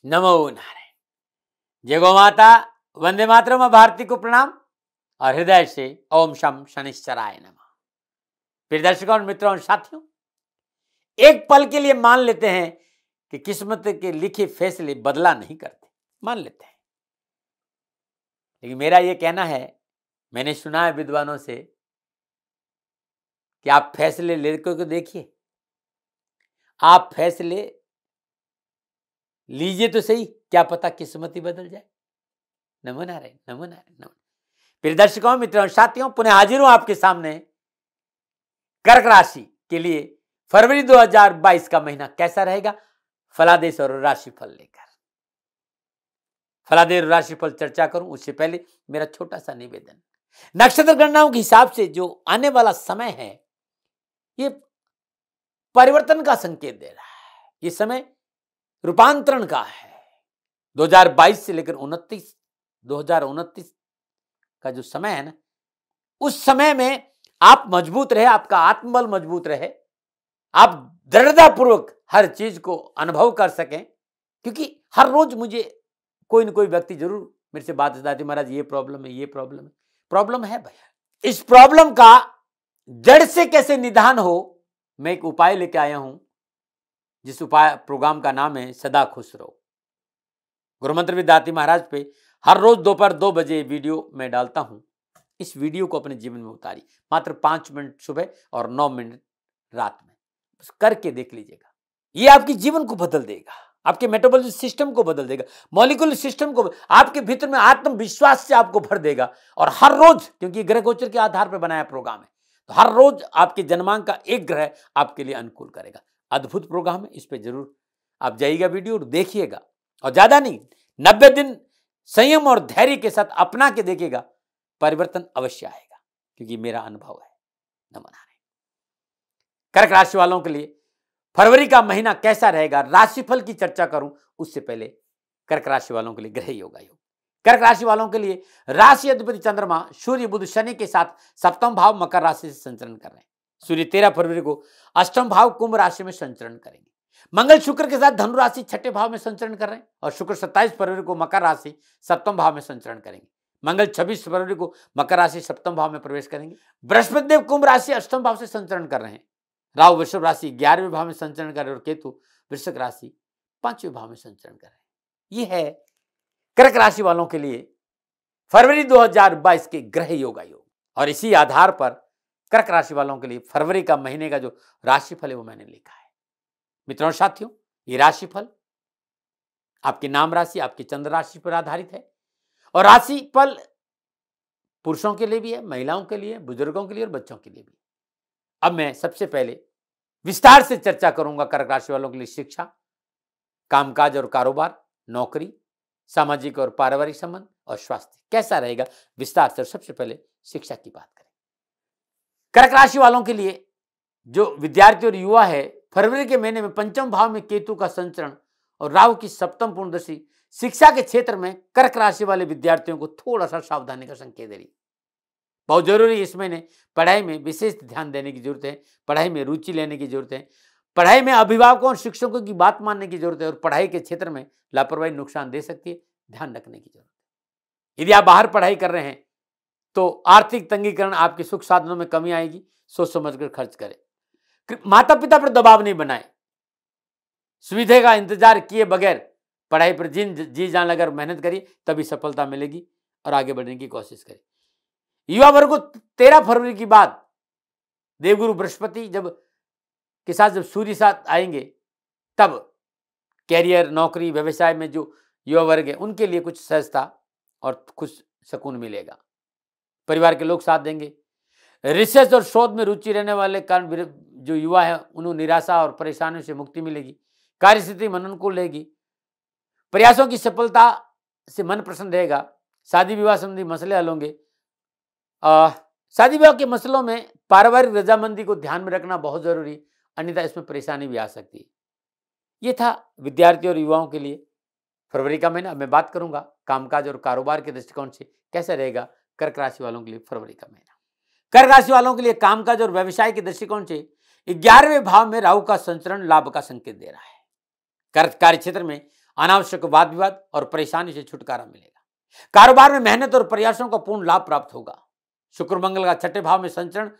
नमो नारायण। जय गौ माता, वंदे मातरम, भारती को प्रणाम और हृदय से ओम शम शनिश्चराय नमः। प्रिय दर्शकों, मित्रों और साथियों, एक पल के लिए मान लेते हैं कि किस्मत के लिखे फैसले बदला नहीं करते, मान लेते हैं। लेकिन मेरा यह कहना है, मैंने सुना है विद्वानों से कि आप फैसले लेकर के देखिए, आप फैसले लीजिए तो सही, क्या पता किस्मत ही बदल जाए। नमो नारायण, नमो नारायण, नमो। प्रिय दर्शकों, मित्रों और साथियों, पुनः हाजिर हूं आपके सामने कर्क राशि के लिए फरवरी 2022 का महीना कैसा रहेगा, फलादेश और राशिफल लेकर। फलादेश और राशिफल चर्चा करूं उससे पहले मेरा छोटा सा निवेदन, नक्षत्र गणनाओं के हिसाब से जो आने वाला समय है ये परिवर्तन का संकेत दे रहा है। ये समय रूपांतरण का है। 2022 से लेकर 2029 का जो समय है ना, उस समय में आप मजबूत रहे, आपका आत्मबल मजबूत रहे, आप दृढ़तापूर्वक हर चीज को अनुभव कर सकें। क्योंकि हर रोज मुझे कोई न कोई व्यक्ति जरूर मेरे से बात बताती है, महाराज ये प्रॉब्लम है, ये प्रॉब्लम है। प्रॉब्लम है भाई, इस प्रॉब्लम का जड़ से कैसे निदान हो, मैं एक उपाय लेके आया हूं, जिस उपाय प्रोग्राम का नाम है सदा खुश रहो। गुरुमंत्र विद्यार्थी महाराज पे हर रोज दोपहर 2 बजे वीडियो में डालता हूं। इस वीडियो को अपने जीवन में उतारी, मात्र 5 मिनट सुबह और 9 मिनट रात में, बस करके देख लीजिएगा। ये आपके जीवन को बदल देगा, आपके मेटाबॉलिज्म सिस्टम को बदल देगा, मॉलिक्यूलर सिस्टम को, आपके भीतर में आत्मविश्वास से आपको भर देगा। और हर रोज, क्योंकि ग्रह गोचर के आधार पर बनाया प्रोग्राम है, तो हर रोज आपके जन्मांक का एक ग्रह आपके लिए अनुकूल करेगा। अद्भुत प्रोग्राम है, इस पर जरूर आप जाइएगा, वीडियो देखिएगा। और ज्यादा नहीं, 90 दिन संयम और धैर्य के साथ अपना के देखिएगा, परिवर्तन अवश्य आएगा, क्योंकि मेरा अनुभव है। नमो नारायण। कर्क राशि वालों के लिए फरवरी का महीना कैसा रहेगा, राशिफल की चर्चा करूं उससे पहले कर्क राशि वालों के लिए ग्रह योग आयोग। कर्क राशि वालों के लिए राशि अधिपति चंद्रमा सूर्य बुध शनि के साथ सप्तम भाव मकर राशि से संचरण कर रहे हैं। सूर्य 13 फरवरी को अष्टम भाव कुंभ राशि में संचरण करेंगे। मंगल शुक्र के साथ धनु राशि छठे भाव में संचरण कर रहे हैं और शुक्र 27 फरवरी को मकर राशि सप्तम भाव में संचरण करेंगे। मंगल 26 फरवरी को मकर राशि सप्तम भाव में प्रवेश करेंगे। बृहस्पति देव कुंभ राशि अष्टम भाव से संचरण कर रहे हैं। राहु वृषभ राशि 11वें भाव में संचरण कर रहे हैं और केतु वृश्चिक राशि 5वें भाव में संचरण कर रहे हैं। यह है कर्क राशि वालों के लिए फरवरी 2022 के ग्रह योग आयोग। और इसी आधार पर कर्क राशि वालों के लिए फरवरी का महीने का जो राशिफल है वो मैंने लिखा है। मित्रों और साथियों, ये राशिफल आपकी नाम राशि, आपकी चंद्र राशि पर आधारित है। और राशिफल पुरुषों के लिए भी है, महिलाओं के लिए, बुजुर्गों के लिए और बच्चों के लिए भी। अब मैं सबसे पहले विस्तार से चर्चा करूंगा कर्क राशि वालों के लिए शिक्षा, कामकाज और कारोबार, नौकरी, सामाजिक और पारिवारिक संबंध और स्वास्थ्य कैसा रहेगा, विस्तार से। सबसे पहले शिक्षा की बात करें। कर्क राशि वालों के लिए जो विद्यार्थी और युवा है, फरवरी के महीने में पंचम भाव में केतु का संचरण और राहु की सप्तम पूर्णदशा शिक्षा के क्षेत्र में कर्क राशि वाले विद्यार्थियों को थोड़ा सा सावधानी का संकेत दे रही। बहुत जरूरी इस महीने पढ़ाई में विशेष ध्यान देने की जरूरत है, पढ़ाई में रुचि लेने की जरूरत है, पढ़ाई में अभिभावकों और शिक्षकों की बात मानने की जरूरत है। और पढ़ाई के क्षेत्र में लापरवाही नुकसान दे सकती है, ध्यान रखने की जरूरत है। यदि आप बाहर पढ़ाई कर रहे हैं तो आर्थिक तंगीकरण, आपके सुख साधनों में कमी आएगी, सोच समझकर खर्च करें। माता पिता पर दबाव नहीं बनाए, सुविधा का इंतजार किए बगैर पढ़ाई पर जी जान लगाकर मेहनत करिए, तभी सफलता मिलेगी और आगे बढ़ने की कोशिश करें। युवा वर्ग को 13 फरवरी की बाद देवगुरु बृहस्पति के साथ जब सूर्य साथ आएंगे, तब कैरियर, नौकरी, व्यवसाय में जो युवा वर्ग है उनके लिए कुछ सहजता और खुश सुकून मिलेगा। परिवार के लोग साथ देंगे। रिसर्च और शोध में रुचि रहने वाले कारण जो युवा है उन्हें निराशा और परेशानियों से मुक्ति मिलेगी। कार्यस्थिति मन अनुकूल रहेगी। प्रयासों की सफलता से मन प्रसन्न रहेगा। शादी विवाह संबंधी मसले हल होंगे। शादी विवाह के मसलों में पारिवारिक रजामंदी को ध्यान में रखना बहुत जरूरी, अन्यथा इसमें परेशानी भी आ सकती है। ये था विद्यार्थी और युवाओं के लिए फरवरी का महीना। मैं बात करूंगा कामकाज और कारोबार के दृष्टिकोण से कैसा रहेगा कर्क राशि वालों के लिए फरवरी का महीना। कर्क राशि वालों के लिए कामकाज और व्यवसाय के दृष्टिकोण से 11वें भाव में राहु का संचरण लाभ का संकेत दे रहा है। कार्य क्षेत्र में अनावश्यक वाद विवाद और परेशानी से छुटकारा मिलेगा। कारोबार में मेहनत और प्रयासों का पूर्ण लाभ प्राप्त होगा। शुक्र मंगल का छठे भाव में संचरण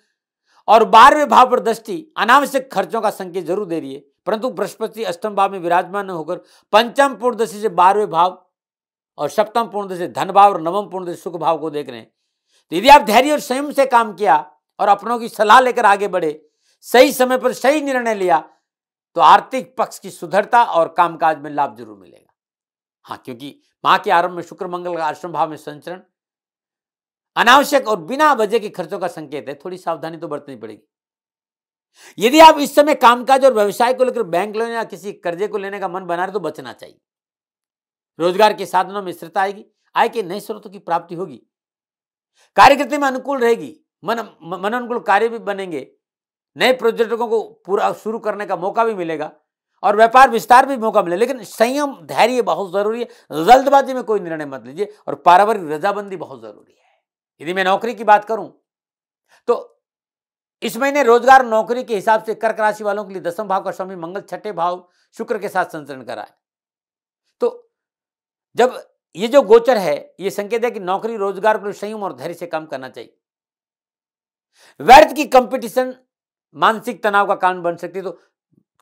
और 12वें भाव पर दृष्टि अनावश्यक खर्चों का संकेत जरूर दे रही है, परंतु बृहस्पति अष्टम भाव में विराजमान होकर पंचम पूर्ण दृष्टि से 12वें भाव और सप्तम पूर्ण दृष्टि से धन भाव और नवम पूर्ण दृष्टि सुख भाव को देख रहे हैं। तो यदि आप धैर्य और संयम से काम किया और अपनों की सलाह लेकर आगे बढ़े, सही समय पर सही निर्णय लिया, तो आर्थिक पक्ष की सुधरता और कामकाज में लाभ जरूर मिलेगा। हाँ, क्योंकि माह के आरंभ में शुक्र मंगल का अष्टम भाव में संचरण अनावश्यक और बिना वजह के खर्चों का संकेत है। थोड़ी सावधानी तो बरतनी पड़ेगी। यदि आप इस समय कामकाज और व्यवसाय को लेकर बैंक लोन या किसी कर्जे को लेने का मन बना रहे तो बचना चाहिए। रोजगार के साधनों में स्थिरता आएगी, आय के नए स्रोतों की प्राप्ति होगी, कार्यकृति में अनुकूल रहेगी, मन अनुकूल कार्य भी बनेंगे, नए प्रोजेक्टों को पूरा शुरू करने का मौका भी मिलेगा और व्यापार विस्तार भी मौका मिलेगा। लेकिन संयम धैर्य बहुत जरूरी है। जल्दबाजी में कोई निर्णय मत लीजिए और पारिवारिक रजाबंदी बहुत जरूरी है। यदि मैं नौकरी की बात करूं तो इस महीने रोजगार नौकरी के हिसाब से कर्क राशि वालों के लिए दसम भाव का स्वामी मंगल छठे भाव शुक्र के साथ संचरण करा है। तो जब ये जो गोचर है, ये संकेत है कि नौकरी रोजगार को संयम और धैर्य से काम करना चाहिए। व्यर्थ की कंपटीशन मानसिक तनाव का कारण बन सकती है, तो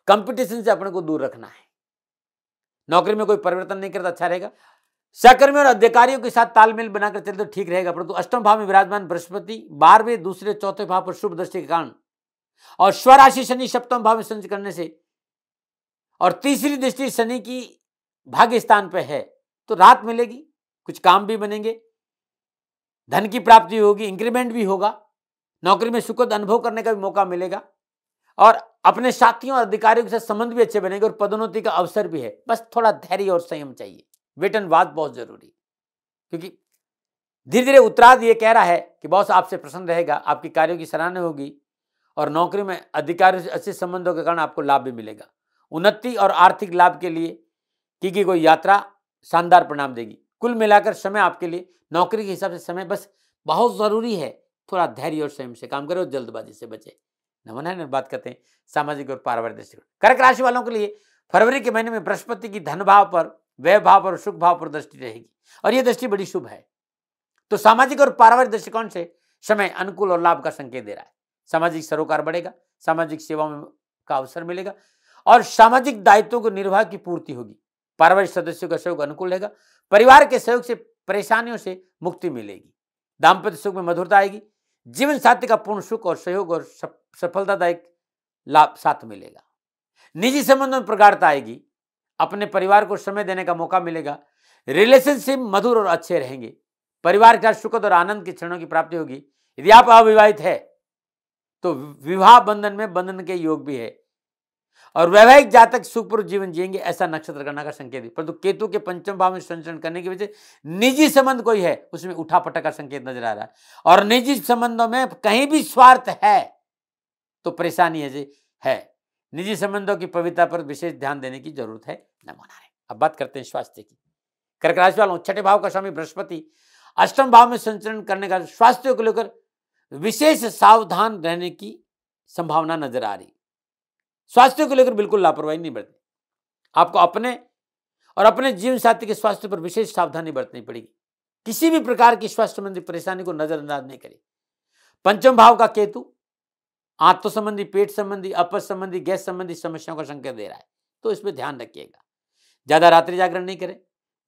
कंपटीशन से अपने को दूर रखना है। नौकरी में कोई परिवर्तन नहीं करता अच्छा रहेगा। सहकर्मियों और अधिकारियों के साथ तालमेल बनाकर चले तो ठीक रहेगा, परंतु अष्टम भाव में विराजमान बृहस्पति 12वें दूसरे चौथे भाव पर शुभ दृष्टि के कारण और स्वराशि शनि सप्तम भाव में संचरण करने से और तीसरी दृष्टि शनि की भाग्य स्थान पर है, तो राहत मिलेगी, कुछ काम भी बनेंगे, धन की प्राप्ति होगी, इंक्रीमेंट भी होगा, नौकरी में सुखद अनुभव करने का भी मौका मिलेगा और अपने साथियों और अधिकारियों के साथ संबंध भी अच्छे बनेंगे और पदोन्नति का अवसर भी है। बस थोड़ा धैर्य और संयम चाहिए। वेतनवाद बहुत जरूरी है, क्योंकि धीरे धीरे उत्तरार्ध ये कह रहा है कि बॉस आपसे प्रसन्न रहेगा, आपकी कार्यों की सराहना होगी और नौकरी में अधिकारियों से अच्छे संबंधों के कारण आपको लाभ भी मिलेगा। उन्नति और आर्थिक लाभ के लिए की कोई यात्रा शानदार परिणाम देगी। कुल मिलाकर समय आपके लिए नौकरी के हिसाब से समय बस बहुत जरूरी है। थोड़ा धैर्य और संयम से काम करो, जल्दबाजी से बचे। नमन बात करते हैं सामाजिक और पारिवारिक दृष्टिकोण। कर्क राशि वालों के लिए फरवरी के महीने में बृहस्पति की धन भाव पर, व्यय भाव पर, सुख भाव पर दृष्टि रहेगी और यह दृष्टि बड़ी शुभ है। तो सामाजिक और पारिवारिक दृष्टिकोण से समय अनुकूल और लाभ का संकेत दे रहा है। सामाजिक सरोकार बढ़ेगा, सामाजिक सेवाओं का अवसर मिलेगा और सामाजिक दायित्वों को निर्वाह की पूर्ति होगी। पारिवारिक सदस्यों का सहयोग अनुकूल रहेगा। परिवार के सहयोग से परेशानियों से मुक्ति मिलेगी। दाम्पत्य सुख में मधुरता आएगी। जीवन साथी का पूर्ण सुख और सहयोग और सफलतादायक लाभ साथ मिलेगा। निजी संबंधों में प्रगाढ़ता आएगी। अपने परिवार को समय देने का मौका मिलेगा। रिलेशनशिप मधुर और अच्छे रहेंगे। परिवार के साथ सुखद और आनंद के क्षणों की प्राप्ति होगी। यदि आप अविवाहित है तो विवाह बंधन में बंधन के योग भी है और वैवाहिक जातक सुखपूर्ण जीवन जिएंगे, ऐसा नक्षत्र गणना का संकेत है। परंतु केतु के पंचम भाव में संचरण करने की वजह से निजी संबंध कोई है उसमें उठापटक का संकेत नजर आ रहा है और निजी संबंधों में कहीं भी स्वार्थ है तो परेशानी है। निजी संबंधों की पवित्रता पर विशेष ध्यान देने की जरूरत है। अब बात करते हैं स्वास्थ्य की। कर्क राशि वालों, छठे भाव का स्वामी बृहस्पति अष्टम भाव में संचरण करने का स्वास्थ्य को लेकर विशेष सावधान रहने की संभावना नजर आ रही। स्वास्थ्य को लेकर बिल्कुल लापरवाही नहीं बरतनी। आपको अपने और अपने जीवन साथी के स्वास्थ्य पर विशेष सावधानी बरतनी पड़ेगी। किसी भी प्रकार की स्वास्थ्य संबंधी परेशानी को नजरअंदाज नहीं करें। पंचम भाव का केतु आंतों संबंधी, पेट संबंधी, अपच संबंधी, गैस संबंधी समस्याओं का संकेत दे रहा है, तो इसमें ध्यान रखिएगा। ज्यादा रात्रि जागरण नहीं करें।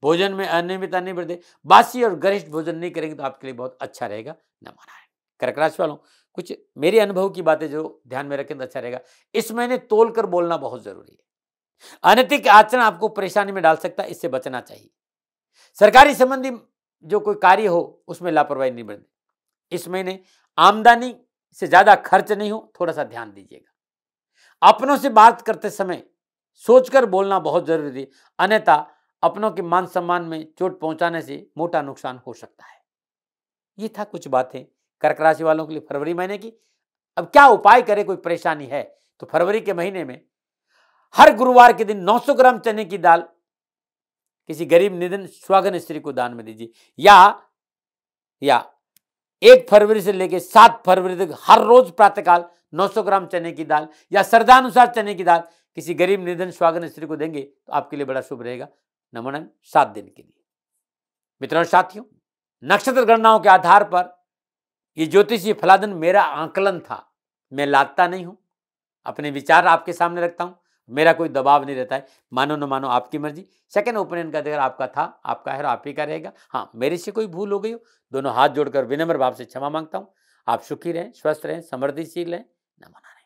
भोजन में अनियमितता नहीं बरतें। बासी और गरिष्ठ भोजन नहीं करेंगे तो आपके लिए बहुत अच्छा रहेगा। कर्क राशि वालों, कुछ मेरे अनुभव की बातें जो ध्यान में रखें तो अच्छा रहेगा। इस महीने तोल कर बोलना बहुत जरूरी है। अनैतिक आचरण आपको परेशानी में डाल सकता है, इससे बचना चाहिए। सरकारी संबंधी जो कोई कार्य हो उसमें लापरवाही नहीं बरतें। इस महीने आमदनी से ज्यादा खर्च नहीं हो, थोड़ा सा ध्यान दीजिएगा। अपनों से बात करते समय सोचकर बोलना बहुत जरूरी है, अन्यथा अपनों के मान सम्मान में चोट पहुंचाने से मोटा नुकसान हो सकता है। ये था कुछ बातें कर्क राशि वालों के लिए फरवरी महीने की। अब क्या उपाय करें, कोई परेशानी है तो फरवरी के महीने में हर गुरुवार के दिन 900 ग्राम चने की दाल किसी गरीब निधन सुहागन स्त्री को दान में दीजिए, या 1 फरवरी से लेकर 7 फरवरी तक हर रोज प्रातःकाल 900 ग्राम चने की दाल या श्रद्धानुसार चने की दाल किसी गरीब निधन सुहागन स्त्री को देंगे तो आपके लिए बड़ा शुभ रहेगा। नमोनम 7 दिन के लिए। मित्रों और साथियों, नक्षत्र गणनाओं के आधार पर ये ज्योतिषीय फलादन मेरा आकलन था, मैं लादता नहीं हूं, अपने विचार आपके सामने रखता हूं, मेरा कोई दबाव नहीं रहता है, मानो न मानो आपकी मर्जी। सेकंड ओपिनियन का अधिकार आपका था, आपका है और आप ही का रहेगा। हाँ, मेरे से कोई भूल हो गई हो, दोनों हाथ जोड़कर विनम्र भाव से क्षमा मांगता हूं। आप सुखी रहें, स्वस्थ रहें, समृद्धिशील रहें, नमन रहें।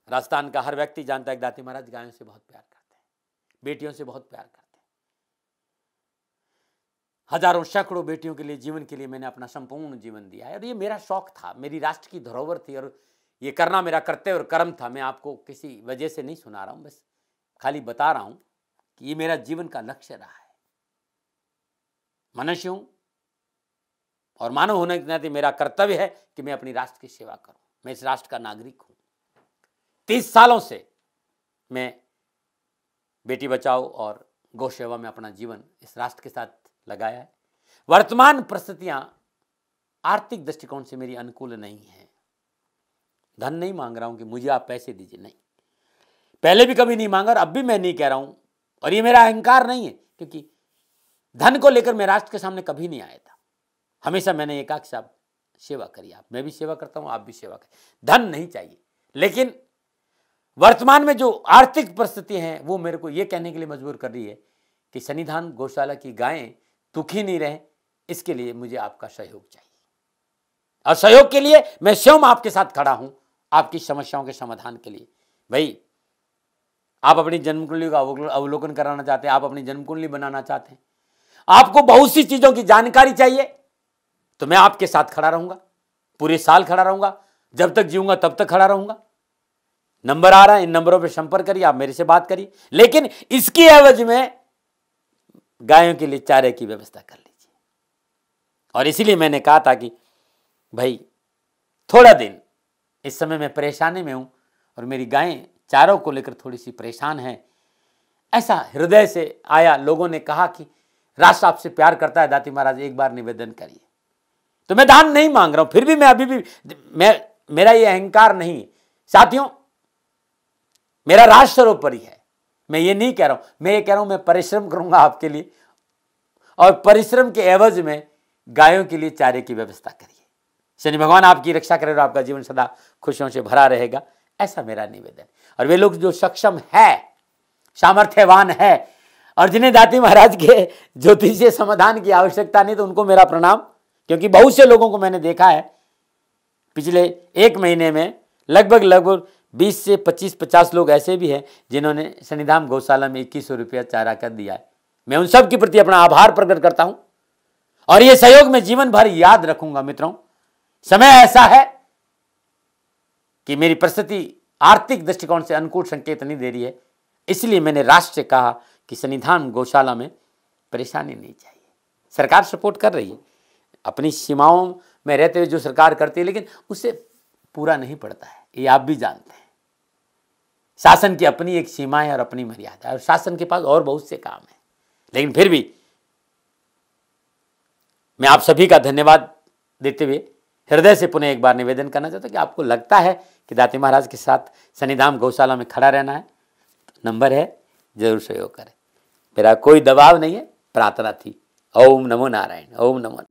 राजस्थान का हर व्यक्ति जानता है दाती महाराज गायों से बहुत प्यार करते हैं, बेटियों से बहुत प्यार करते हैं। हजारों सैकड़ों बेटियों के लिए, जीवन के लिए मैंने अपना संपूर्ण जीवन दिया है और ये मेरा शौक था, मेरी राष्ट्र की धरोहर थी और ये करना मेरा कर्तव्य और कर्म था। मैं आपको किसी वजह से नहीं सुना रहा हूं, बस खाली बता रहा हूं कि ये मेरा जीवन का लक्ष्य रहा है। मनुष्य हूं और मानव होने के नाते मेरा कर्तव्य है कि मैं अपनी राष्ट्र की सेवा करूं। मैं इस राष्ट्र का नागरिक हूं। 30 सालों से मैं बेटी बचाओ और गौ सेवा में अपना जीवन इस राष्ट्र के साथ लगाया है। वर्तमान परिस्थितियां आर्थिक दृष्टिकोण से मेरी अनुकूल नहीं है। धन नहीं मांग रहा हूं कि मुझे आप पैसे दीजिए, नहीं, पहले भी कभी नहीं मांगा और अब भी मैं नहीं कह रहा हूं और ये मेरा अहंकार नहीं है, क्योंकि धन को लेकर मैं राष्ट्र के सामने कभी नहीं आया था। हमेशा मैंने ये कहा कि साहब सेवा करिए, आप, मैं भी सेवा करता हूं, आप भी सेवा करें, धन नहीं चाहिए। लेकिन वर्तमान में जो आर्थिक परिस्थिति है वो मेरे को ये कहने के लिए मजबूर कर रही है कि सन्निधान गौशाला की गायें दुखी नहीं रहे, इसके लिए मुझे आपका सहयोग चाहिए और सहयोग के लिए मैं स्वयं आपके साथ खड़ा हूं, आपकी समस्याओं के समाधान के लिए। भाई, आप अपनी जन्म कुंडली का अवलोकन कराना चाहते हैं, आप अपनी जन्म कुंडली बनाना चाहते हैं, आपको बहुत सी चीजों की जानकारी चाहिए, तो मैं आपके साथ खड़ा रहूंगा, पूरे साल खड़ा रहूंगा, जब तक जीऊंगा तब तक खड़ा रहूंगा। नंबर आ रहा है, इन नंबरों पर संपर्क करिए, आप मेरे से बात करिए, लेकिन इसकी एवज में गायों के लिए चारे की व्यवस्था कर लीजिए। और इसीलिए मैंने कहा था कि भाई थोड़ा दिन इस समय मैं परेशानी में हूं और मेरी गायें चारों को लेकर थोड़ी सी परेशान हैं। ऐसा हृदय से आया, लोगों ने कहा कि राष्ट्र आपसे प्यार करता है दाती महाराज, एक बार निवेदन करिए। तो मैं दान नहीं मांग रहा हूं, फिर भी मैं अभी भी मेरा ये अहंकार नहीं साथियों, मेरा राष्ट्र सर्वोपरि है। मैं ये नहीं कह रहा हूं, मैं ये कह रहा हूं मैं परिश्रम करूंगा आपके लिए और परिश्रम के एवज में गायों के लिए चारे की व्यवस्था करिए। शनि भगवान आपकी रक्षा करे और आपका जीवन सदा खुशियों से भरा रहेगा, ऐसा मेरा निवेदन। और वे लोग जो सक्षम है, सामर्थ्यवान है और जिन्हें दाती महाराज के ज्योतिषीय समाधान की आवश्यकता नहीं, तो उनको मेरा प्रणाम, क्योंकि बहुत से लोगों को मैंने देखा है पिछले 1 महीने में लगभग 20 से 25-50 लोग ऐसे भी हैं जिन्होंने सन्निधान गौशाला में 2100 रुपया चारा कर दिया है। मैं उन सब के प्रति अपना आभार प्रकट करता हूं और यह सहयोग मैं जीवन भर याद रखूंगा। मित्रों, समय ऐसा है कि मेरी परिस्थिति आर्थिक दृष्टिकोण से अनुकूल संकेत नहीं दे रही है, इसलिए मैंने राष्ट्र से कहा कि सन्निधान गौशाला में परेशानी नहीं चाहिए। सरकार सपोर्ट कर रही है, अपनी सीमाओं में रहते हुए जो सरकार करती है, लेकिन उससे पूरा नहीं पड़ता है, ये आप भी जानते हैं। शासन की अपनी एक सीमा है और अपनी मर्यादा है और शासन के पास और बहुत से काम है, लेकिन फिर भी मैं आप सभी का धन्यवाद देते हुए हृदय से पुनः एक बार निवेदन करना चाहता हूं कि आपको लगता है कि दाती महाराज के साथ सन्निधान गौशाला में खड़ा रहना है, तो नंबर है, जरूर सहयोग करें। मेरा कोई दबाव नहीं है, प्रार्थना थी। ओम नमो नारायण, ओम नमो।